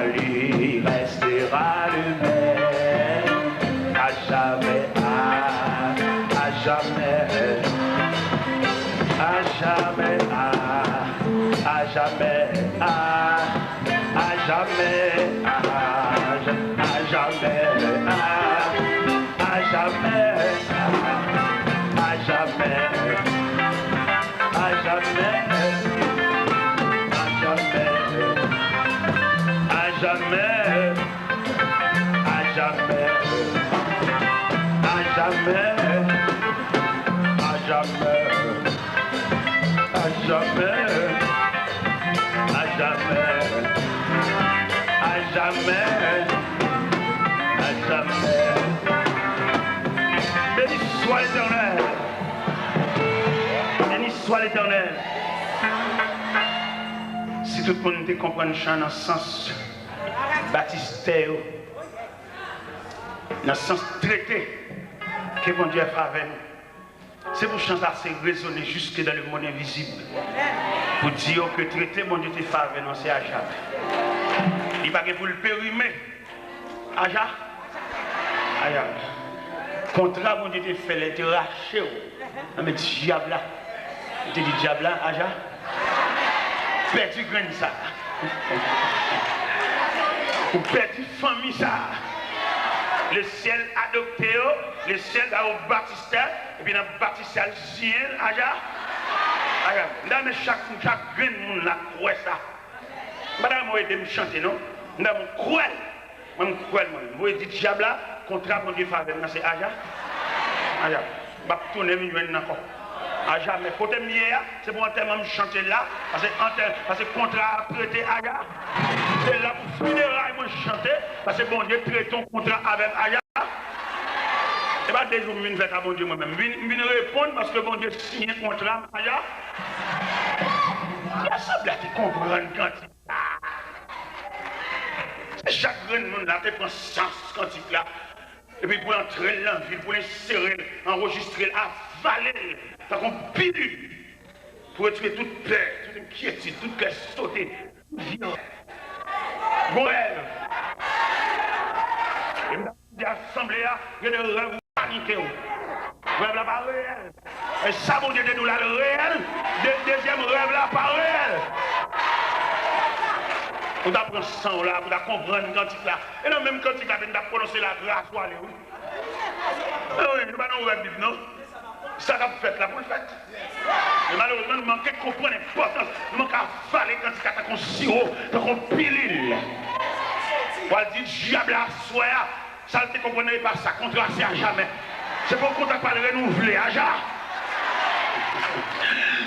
salut restera le même, à jamais, à jamais, à jamais, à jamais, à jamais, à jamais, à jamais, à jamais, à jamais, à jamais, à jamais, à jamais, à jamais, à jamais, à jamais, à jamais, à jamais. Béni soit l'Éternel. Béni soit l'Éternel. Si tout le monde te comprend le chant dans le sens baptisté, dans le sens traité que mon Dieu a fait avec nous, c'est pour chanter, c'est résonner jusque dans le monde invisible. Pour dire que traité, mon Dieu te fait avec nous, c'est à jamais. Il va pour le périmer. Aja. Aja. Contrat, mon Dieu te fait les te racher. Mais diable là. Tu dis diable là, Aja. Perdu grain ça. Ou perdu famille ça. Le ciel adopté, le ciel a baptisé, et puis dans le baptisé le ciel, Aja. Aja. Là, mais chaque grain de monde là, croit ça. Madame, moi, je me chanter, non? Je me crois. Je me crois, moi. Je dis diable là, contrat, mon Dieu, faveur, c'est Aja. Aja. Je vais tourner, je vais encore. À jamais. Côté mieux, c'est pour un thème de chanter là, parce que contrat a prêté Aja. C'est là pour funérailles, moi chanter, parce que bon Dieu traite ton contrat avec Aja. Et pas des jours, je viens faire à bon Dieu moi-même. Je viens répondre parce que bon Dieu signe un contrat avec Aja. Il y a ça là qui comprend quand chaque grain de monde là, tu prends sens quand il là. Et puis pour entrer dans la ville, pour l'insérer, enregistrer, avaler, t'as qu'on pilule. Pour retirer toute peur, toute inquiétude, toute cœur sauté. Bon rêve. Et dans l'assemblée, il y a des rêves paniqués. Rêve là pas réel. Et ça, mon Dieu, de nous là, le réel. Deuxième rêve là, pas réel. On apprend ça là, pour comprendre quand il là. Et non, même quand il là, on a prononcé la grâce pour aller. Oui, nous n'avons pas de non? Ça qu'a fait là pour le faire. Mais malheureusement, nous manquons de comprendre l'importance. Nous manquons de faller quand il y a un sirop, un pilule. Pour dire, diable à soi, ça ne te comprenez pas ça, contrat c'est à jamais. C'est pour qu'on t'a pas renouvelé, à jamais.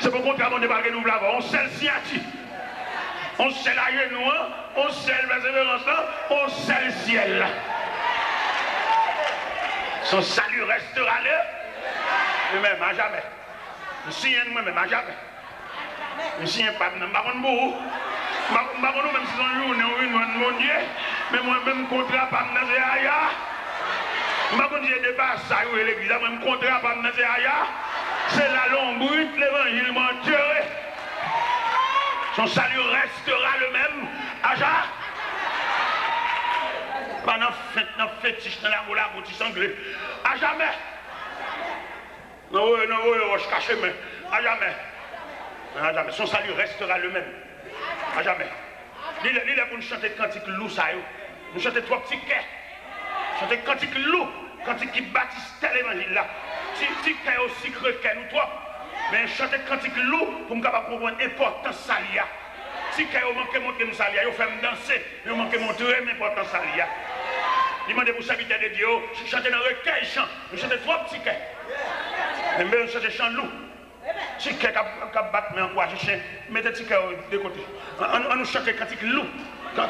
C'est pour qu'on t'a pas renouvelé avant. On sait le signature. On sait la genou, on sait le persévérance, on sait le ciel. Son salut restera là. Lui-même, à jamais. Je suis moi-même, à jamais. Je suis un pape, je ne sais pas beaucoup. Je ne sais pas même si c'est un jour, mon Dieu. Mais moi-même, contrat, pas me dire aïe. Je ne sais pas si j'ai dépassé ça, l'église, moi-même, contrat, pas me dire aïe. C'est la longue brute, l'évangile menteur. Son salut restera le même. Aja. Pas dans fétiche, dans la boule, tu sanglé. À jamais. Non, je cache, mais à jamais. À jamais. Son salut restera le même. À jamais. Il est pour nous chanter cantique loup, ça. Nous chanter trois petits quais. Chanter cantique loup. Cantique qui bâtisse tel évangile là. Petit quais aussi creux que nous trois. Mais chanter cantique loup pour nous capable comprendre l'importance salia. Si vous manquez de montrer nous salia, vous faites danser, vous manquez de montrer l'importance salia. Il m'a dit pour serviteur de Dieu, je chante dans le recueil chant, je chante trois petits quais. Mais même je chante chant loup. Si quais qui battent mais encourage chien, mettez petit quais de côté. On nous chante cantique loup,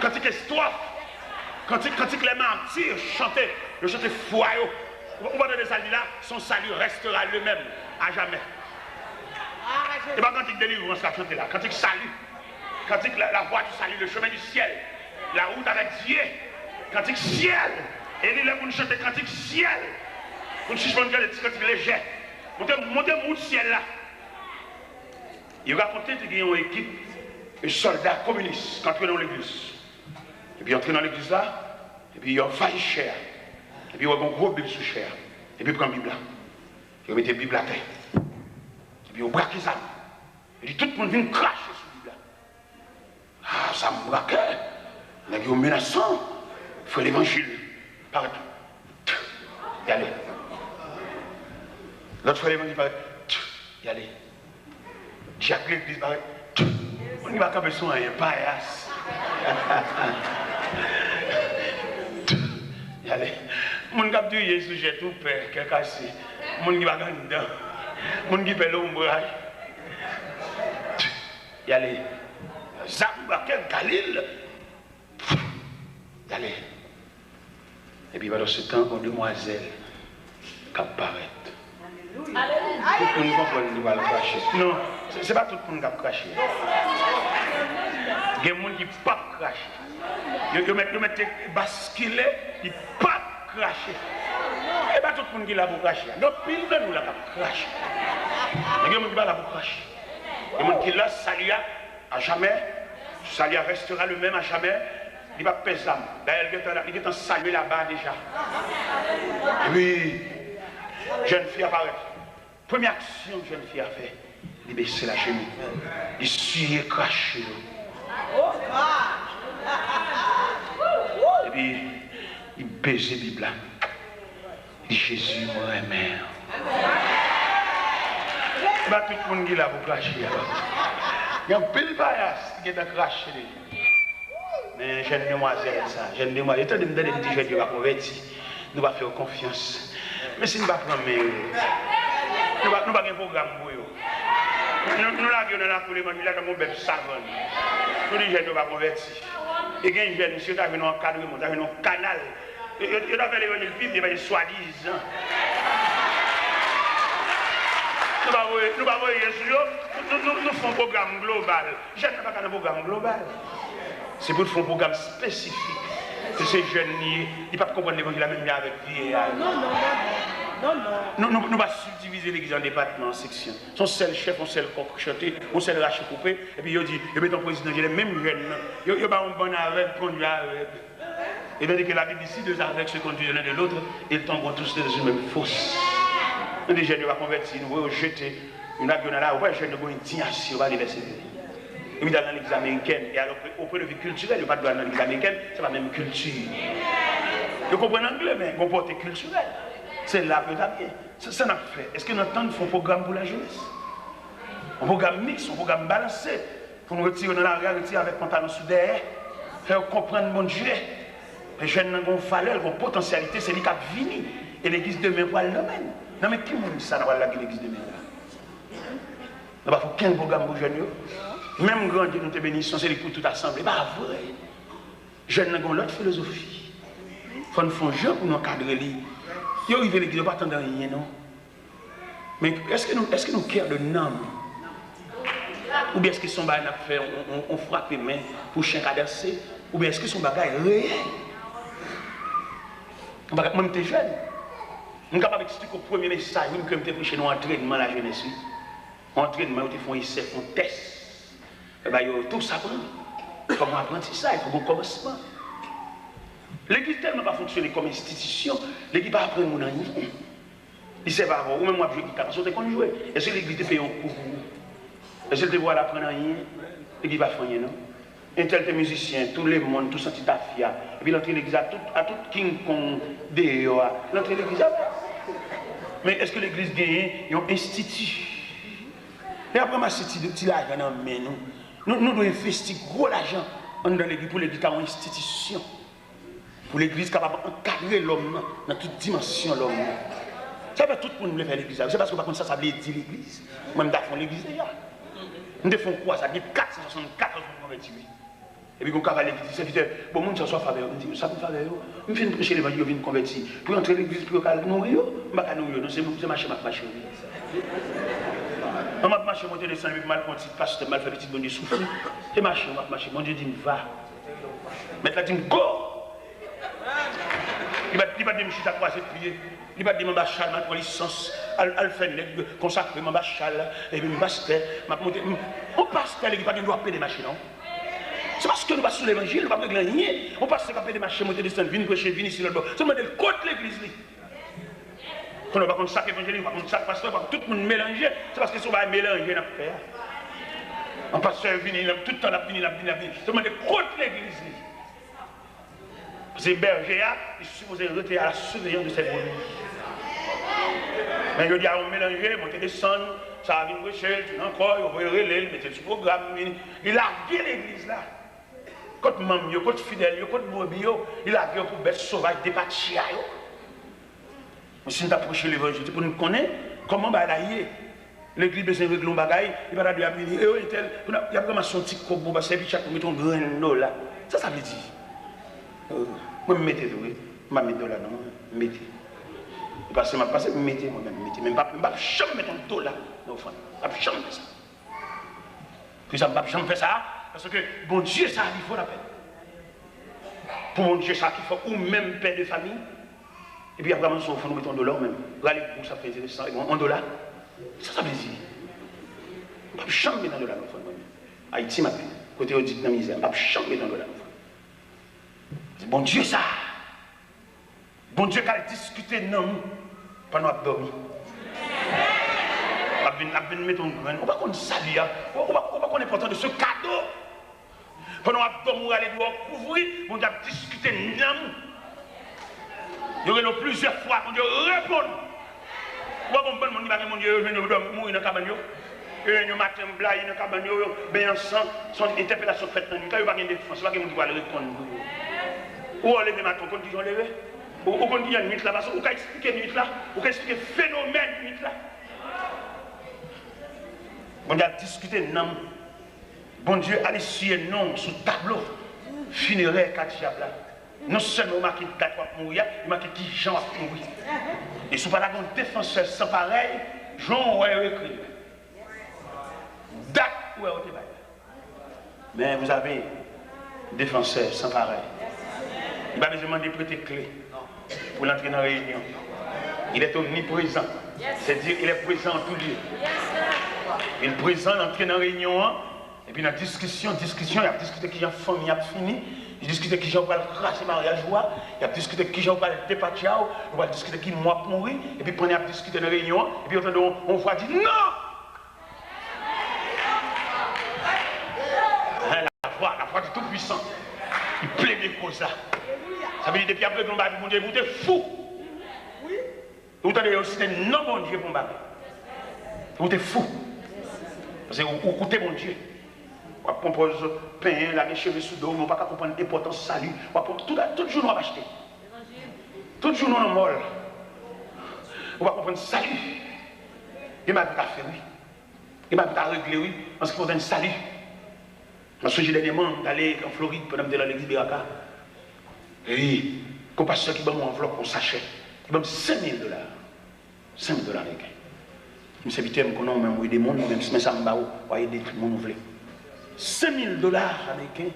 cantique histoire, cantique les martyrs, chanter, je chante foi. Vous voyez de salut là, son salut restera le même à jamais. Et pas cantique délivrance la chanter là, cantique salut, cantique la voie du salut, le chemin du ciel, la route avec Dieu, cantique ciel. Et il est pour nous chanter cantique ciel, pour nous suspendre des cantiques légers. Montez le ciel là. Il racontait qu'il y a une équipe de soldats communistes qui entraient dans l'église. Et puis entrer dans l'église là, et puis il y a failli cher. Et puis il y a un gros Bible sous cher. Et puis il prend la Bible là. Il met la Bible à terre. Et puis il braque ça. Et puis tout le monde vient cracher sur la Bible là. Ah, ça me braque. Il y a un menaçant. Il faut l'évangile. Partout. Y aller. L'autre fois l'évangile paraît. Y aller. Chaque l'église paraît. On n'y va pas besoin d'un paillasse. Y aller. Mon gars dit Jésus j'ai tout peur, qu'est cassé. Mon qui va dedans. Mon qui fait l'ombrage. Y aller. Zamba quel Galil. Y aller. Et puis pendant ce temps, une demoiselle qui apparaît. Tout le monde comprend qu'il va le cracher. Non, ce n'est pas tout le monde qui va cracher. Il y a des gens qui ne peuvent pas cracher. Ils mettent basculer, ils ne peuvent pas cracher. Et pas tout le monde qui est là pour cracher. Donc, pile de nous là pour cracher. Il y a des gens qui sont là pour cracher. Il y a des gens qui là, salut à jamais. Salut restera le même à jamais. Il va peser l'âme. D'ailleurs, il est en salut là-bas déjà. Et puis, jeune fille apparaît. Première action que jeune fille a fait, il baisse la chemise. Il suit craché. Et puis, il baise la Bible. Il dit Jésus, moi, mère. Et bien, tout le monde qui est là pour cracher. Il y a un pile paillasse qui est en craché. Mais jeune demoiselle, ça, jeune demoiselle, étant donné que nous disons que nous va convertir, nous va faire confiance. Mais si nous ne va pas prendre, nous va pas un programme pour eux. Nous l'avions dans la foule, nous avons un bébé savant. Nous disons que nous va convertir. Et il y a un jeune, si nous avons un cadre, nous avons un canal. Nous avons fait l'évangile Bible, il va être soi-disant. Nous ne voyons pas, nous faisons un programme global. Je ne fais pas un programme global. C'est pour faire un programme spécifique. Que ces jeunes, ils ne peuvent pas comprendre l'évangile même avec vie. Non. Nous allons subdiviser l'église en départements, en sections. Son seul chef, son seul coq chanté, son seul rachet coupé. Et puis il dit, il met ton président, il est même jeune. Il n'y a pas un bon avec, conduit avec. Et bien que la Bible ici, deux aveugles se conduisent l'un de l'autre, ils tomberont tous dans une même fosse. Nous, les jeunes, nous allons convertir, nous allons jeter une avion là, on va jeter une indignation, on va les laisser. Et puis dans l'église américaine, et alors au point de vue culturel, il n'y a pas de droit dans l'église américaine, c'est la même culture. Vous comprenez l'anglais, mais comporté culturel. C'est là que vous avez. Ça n'a pas fait. Est-ce que nous avons un programme pour la jeunesse? Un programme mixte, un programme balancé. Pour nous retirer dans l'arrière, retirer avec pantalon sous derrière, faire comprendre mon Dieu. Les jeunes n'ont pas valeur, ont potentialité, c'est lui qui a fini. Et l'église demain pour le domaine. Non mais qui m'a dit ça dans l'église demain là? Il faut qu'un programme pour les jeunes. Même grand Dieu nous te bénisse, c'est pour toute assemblée. Pas vrai. Jeunes n'ont l'autre philosophie. Il faut nous faire jeu pour nous encadrer. Ils arrivent à l'église, ils ne pas attendre rien, non? Mais est-ce que nous cœur de nom? Ou bien est-ce que son bagage a fait, on frappe les mains pour chien cadersé? Ou bien est-ce que son bagage est réel? Moi, j'étais jeune. Je suis capable d'expliquer au premier message, que je suis chez nous entraînement la jeunesse. Entraînement, ils font essai, ils font test. Et bien, tout ça prend. Comme apprentissage, il faut un commencement. L'église tellement pas fonctionner comme institution, l'église pas apprendre mon rien. Il ne sait pas, ou même moi, je dis, quand on est jouer, est-ce que l'église te paye un coup? Est-ce qu'elle te voit apprendre rien? L'église va faire rien, non? Un tel musicien, tout le monde, tout ça, tu t'affia. Et puis l'entrée de l'église, à tout King Kong, l'entrée de l'église. Mais est-ce que l'église gagne un institut? Et après, ma cité de petit l'argent dans nous. Nous devons investir gros l'argent dans l'église pour l'église comme institution. Pour l'église capable d'encadrer l'homme dans toute dimension l'homme. Ça fait tout le monde faire l'église. C'est parce que par contre ça veut dire l'église. Moi, je fais l'église déjà. Nous devons quoi? Ça dit 464 ans pour convertir. Et puis, quand on va l'église, c'est que bon, monde soit faveur. On dit, ça me faveur. Je viens prêcher l'évangile, je viens convertir. Pour entrer l'église, pour nourrir, je ne vais pas nourrir. C'est marcher, ma marche. On m'a marché, monter le sang, mal petit pasteur, mal fait petit bon Dieu souffle. C'est marché, on m'a marché. Mon Dieu dit, va. Maintenant, il dit, go. Il va dire, je suis à croiser de pied. Il va dire, je suis à ma licence. Elle fait consacrer mon bachal. Et puis, je master. On passe, il va dire, je dois payer des machines, non? C'est parce que nous passons sur l'évangile, nous ne pouvons pas régler rien. On passe sur les marchés, monter, descendre, venir prêcher, venir ici, là-bas. C'est le contre l'église. Quand on va contre chaque évangile, on va contre chaque pasteur, tout le monde mélanger, c'est parce que si on va mélanger, on va faire. Un pasteur vient, tout le temps, il a venu. C'est le contre l'église. Parce que berger, il est supposé rester à la surveillance de ses brebis. Mais je dis à on mélanger, monter, descendre, ça va venir prêcher, encore, il va relayer, il mettre sur le programme. Il a gué l'église là. Quand maman, quand fidèle, quand brebis, il a gué pour bête sauvage, départir. Mais si nous approchons l'évangile, c'est pour nous connaître comment bah l'église besoin de régler un bagaille, il va dire il y a vraiment son petit cobo, parce que chaque mettre un grain là. Ça veut dire. Moi je mettez oui, je vais mettre là non, mettez. Parce que je passe mettez moi-même mettez, même pas jamais mettre un dollar dans le fond. Pas jamais faire ça. Puis ça pas jamais faire ça parce que bon Dieu ça il faut la peine. Pour mon Dieu ça qu'il faut ou même père de famille. Et puis après, on va mettre un dollar même. Regardez pour ça, fait intéressant. Un dollar. Ça veut dire. On ne peut pas jamais mettre un dollar. Haïti, ma côté on dit dans la misère, on ne peut pas jamais mettre un dollar. C'est bon Dieu ça. Bon Dieu qui a discuté non pendant qu'on a dormi. On va mettre un grain. On va qu'on salue. On va qu'on est important de ce cadeau. Pendant qu'on a dormi, on va aller couvrir. On va discuter non. Il y aura plusieurs fois qu'on Dieu répond. Pourquoi mon Dieu, je vais mourir dans la cabane. Le matin, blague dans la cabane, bien ensemble, son interpellation faite dans le nuit. Il n'y a pas de défense, il n'y a pas de monde qui va répondre. Ou on lève le matin, quand ils ont levé. Ou quand il y a une nuit là, parce qu'on peut expliquer une nuit là, ou expliquer le phénomène de nuit là. Bon Dieu a discuté non. Bon Dieu a laissé un nom sous le tableau funéraire qu'a diable là. Non seulement marqué date pour mourir, il marqué qui Jean va mourir. Et si vous parlez d'un défenseur sans pareil, Jean va écrire. Date où est votre bail. Mais vous avez un défenseur sans pareil. Il va besoin de prêter clé pour l'entrer dans la réunion. Il est omniprésent. C'est-à-dire qu'il est présent en tout lieu. Il est présent, l'entrée dans la réunion. Et puis dans la discussion, il a discuté qui a famille a fini. Il discute qui j'en parle cracher mariage, il a discuté qui j'en parle départir, il va discuter qui moi pour mourir, et puis prenez à discuter dans la réunion, et puis on voit dire non! La foi du Tout-Puissant, il plaît des causes là. Ça veut dire depuis après qu'on va dire, mon Dieu, vous êtes fou! Vous avez aussi des non bon Dieu pour me battre. Vous êtes fou! Parce que vous écoutez mon Dieu. On compose pain, la cheveux sous dos, on ne va pas comprendre l'importance du salut. Tout jour, on va acheter. Tout jour, on va molle. On va comprendre le salut. Il m'a pas fait, oui. Il m'a pas réglé, oui. Parce qu'il faut un salut. Parce que j'ai dernièrement d'aller en Floride pendant que je suis à l'église de Raka. Et quand pasteur qui m'a mon enveloppe pour sachet, il m'a 5 000 $. 5 000 $. Je me suis invité à me connaître, même des mondes, même si ça me bat, on va aider tout le monde. 5 000 $ américains.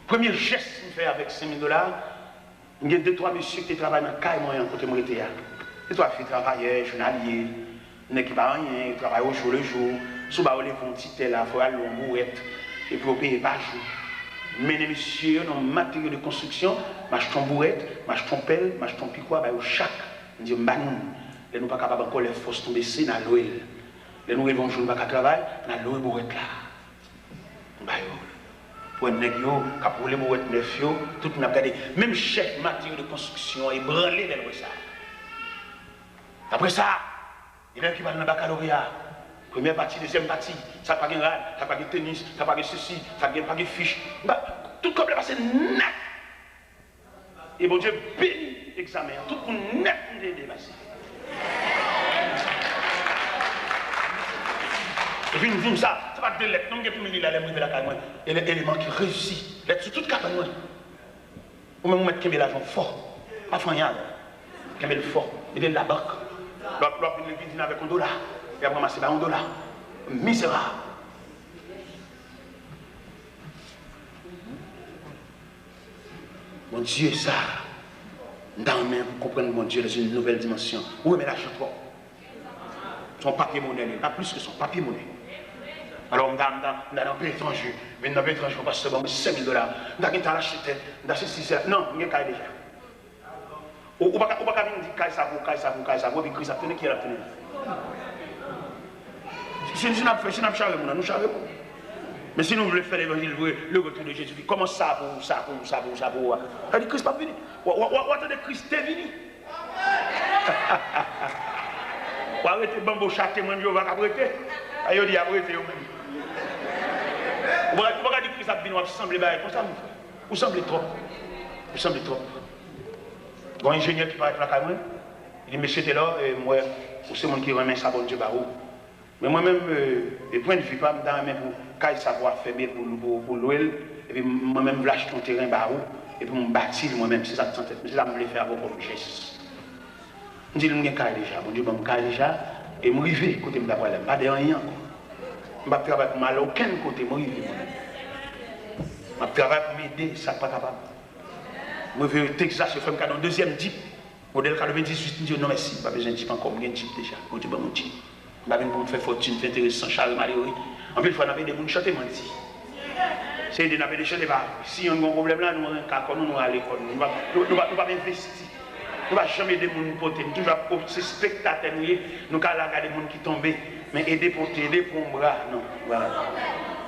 Premier geste que je fais avec 5 000 $, il y a 2-3 messieurs qui travaillent dans le cas et moi, côté mon été. Et toi, tu travailles, journalier, qui pas rien, ils travaillent au jour le jour. Si vous avez un petit tel, il faut aller en bourrette, et puis vous payez par jour. Mais les messieurs, dans le matériel de construction, m'achètent en bourrette, m'achètent en pelle, m'achètent en piquois, au chac. On dit, nous ne sommes pas capables encore les forces tomber ici dans l'OL. Les nous vont jouer dans le travail, dans l'OL bourrette là. Pour un nègre, qui a pour les bourrettes neuf, tout le monde a regardé. Même chef matériel de construction, il branlé dans ça. Après ça, il y a qui va dans le baccalauréat. Première partie, deuxième partie, ça n'a pas de rad, ça n'a pas de tennis, ça n'a pas de ceci, ça n'a pas de fiche. Tout comme le passé net. Et bon Dieu bénit l'examen, tout le monde net est dépassé. Et puis, nous disons ça, ça va de lettres, non, il y a tout le monde là, les la caille, et l'élément qui réussit, lettres sur toute carte, ou même mettre Kébé l'argent fort, pas froyal, Kébé le fort, il est de la banque, l'autre il vient avec $1, et après, c'est $1, misérable. Mon Dieu, ça, dans même pour comprendre mon Dieu dans une nouvelle dimension. Où est l'argent toi? Son papier monnaie, pas plus que son papier monnaie. Alors, on a un peu étranger. Mais dans un peu étranger, on passe bon, $5 000. On a acheté, on a acheté 6 heures. Non, on a déjà. On ne peut pas dire que ça vaut, puis que ça va tenir qui est la tenue. Si nous avons fait, nous charrons. Mais si nous voulons faire l'évangile, le retour de Jésus, comment ça vaut? Ça dit Christ n'est pas venu. Ou attendez, Christ est venu. Ou arrêtez bambo chaté, moi je vais arrêter. Aïe, dit arrêtez vous-même. Ou pas dire Christ a venu, vous semblez comme ça, vous semblez trop. Vous semblez trop. Il y a un ingénieur qui parle avec la caméra. Il dit, monsieur, t'es là, moi, c'est mon qui remet ça, bon Dieu, barreau. Mais moi-même, le point de vue, pas dans même pour savoir fermer pour l'ouel, et puis moi-même, je lâche ton terrain barreau, et puis je me bâtis moi-même, c'est ça que je veux faire avec mon geste. Je dis, je suis déjà, mon Dieu, je suis déjà, et je suis arrivé, côté de la problème, pas de rien. Je ne travaille pas mal aucun côté, je suis arrivé moi-même. Je travaille pour m'aider, ça n'est pas capable. Je vais au Texas, je fais un deuxième type, modèle 98, je dis non merci, pas besoin de type encore, j'ai un type déjà, je dis mon type. Je vais pour me faire fortune, faire intéressant, Charles malheureux. En plus, il faut avoir des gens chanter, ici. C'est des gens chanter, si on a un problème là, nous allons à l'école, nous ne pouvons pas investir. Nous ne pouvons jamais aider les gens pour nous, toujours ces spectateurs, nous allons regarder les gens qui tombent, mais aider pour t'aider pour un bras, non. Voilà.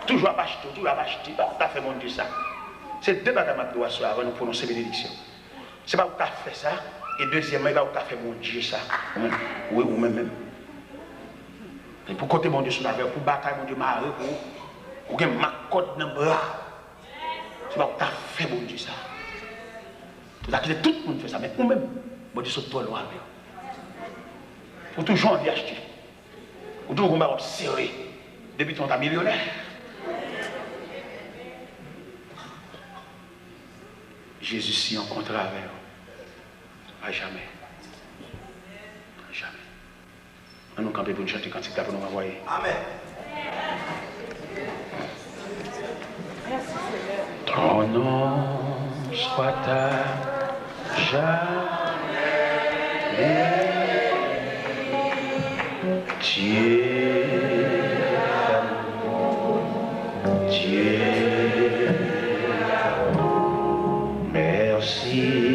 Toujours à acheter, toujours à acheter, tu as fait mon Dieu ça. C'est le débat que je dois faire avant de prononcer bénédiction. Ce n'est pas où tu as fait ça, et deuxièmement, où tu as fait mon Dieu ça. Oui, ou même. Et pour côté mon Dieu sur la terre, pour bataille mon Dieu marre, pour gagner ma côte dans le bras. C'est pas où tu as fait mon Dieu ça. Tu as quitté tout le monde fait ça, mais vous-même, mon Dieu sur toi loin. Pour toujours envie acheter. Pour toujours on va observer. Depuis ton temps millionnaire. Jésus s'y rencontrera avec vous. À jamais. À jamais. On nous camper pour nous chanter quand il pour nous envoyer. Amen. Ton nom soit à jamais. Dieu d'amour. Dieu d'amour. Merci.